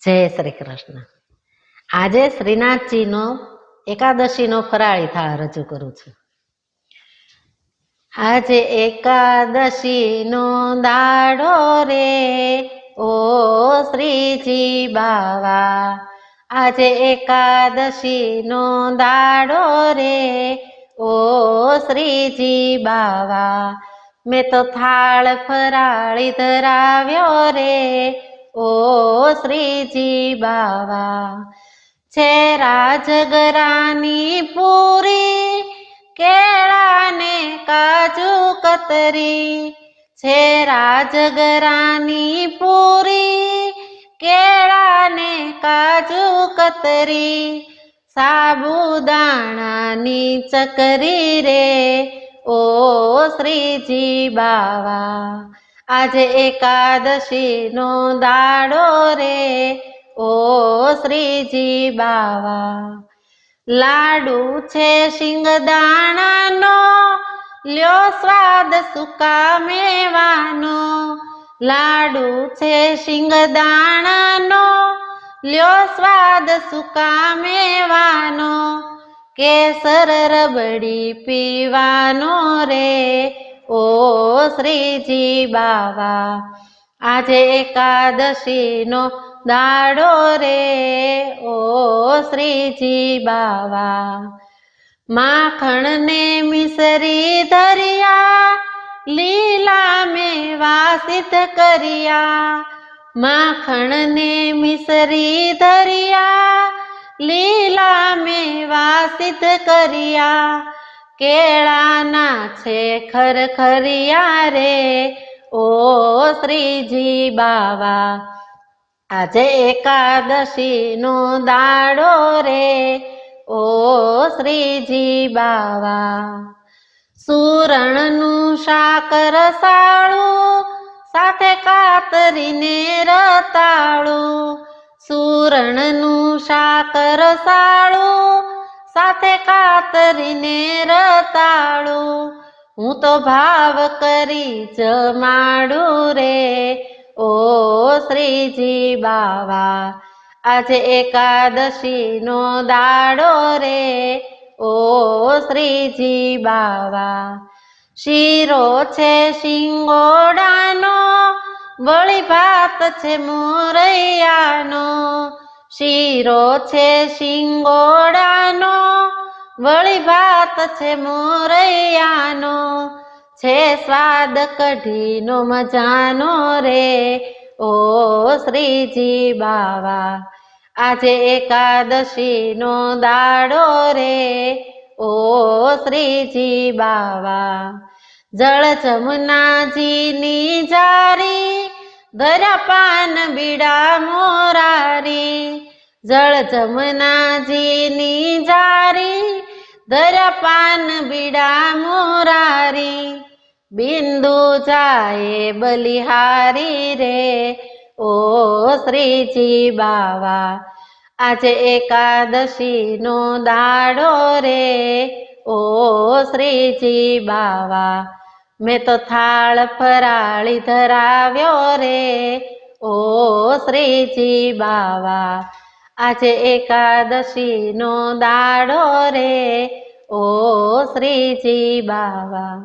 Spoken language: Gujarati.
જય શ્રી કૃષ્ણ. આજે શ્રીનાથજીનો એકાદશીનો ફરાળી થાળ રજૂ કરું છું. આજે એકાદશીનો દાડો રે ઓ શ્રીજી બાવા, આજે એકાદશીનો દાડો રે ઓ શ્રીજી બાવા, મેં તો થાળ ફરાળી ધરાવ્યો રે ઓ શ્રીજી બાવા. છે રાજગરાની પૂરી, કેળા ને કાજુ કતરી, છે રાજગરાની પૂરી, કેળા ને કાજુ કતરી, સાબુદાણાની ચકરી રે ઓ શ્રીજી બાવા. આજે એકાદશીનો દાડો રે ઓ શ્રીજી બાવા. લાડુ છે શિંગદાણાનો, લ્યો સ્વાદ સૂકા મેવાનો, લાડુ છે શિંગદાણાનો, લ્યો સ્વાદ સૂકા મેવાનો, કેસર રબડી પીવાનો રે ઓ શ્રીજી બાવા. આજે એકાદશીનો દાડો રે ઓ શ્રીજી બાવા. માખણ ને મિસરી ધરિયા, લીલા મેવા સિદ્ધ કર્યા, માખણ ને મિસરી ધરિયા, લીલા મેવા સિદ્ધ કર્યા, કેળાના છે ખરખરિયા રે ઓ શ્રીજી બાવા. આજે એકાદશીનો દાડો રે ઓ શ્રીજી બાવા. સુરણનું શાક રસાળું, સાથે કાતરીને રતાળું, સુરણનું શાક રસાળું, સાથે કાતરીને રતાળું, હું તો ભાવ કરી જમાડું રે ઓ શ્રીજી બાવા. આજે એકાદશીનો દાડો રે ઓ શ્રીજી બાવા. શીરો છે શિંગોડાનો, વળી ભાત છે મોરૈયાનો, શીરો છે શિંગોડાનો, વળી ભાત છે મોરૈયાનો, છે સ્વાદ કઢીનો મજાનો રે ઓ શ્રીજી બાવા. આજે એકાદશીનો દાડો રે ઓ શ્રીજી બાવા. જળ જમનાજીની જારી, ધર્યા પાન બીડા મોરારી, જળ જમનાજીની જારી, ધર્યા પાન બીડા મોરારી, બિંદુ જાય બલિહારી રે ઓ શ્રીજી બાવા. આજે એકાદશીનો દાડો રે ઓ શ્રીજી બાવા. મેં તો થાળ ફરાળી ધરાવ્યો રે ઓ શ્રીજી બાવા. આજે એકાદશીનો દાડો રે ઓ શ્રીજી બાવા.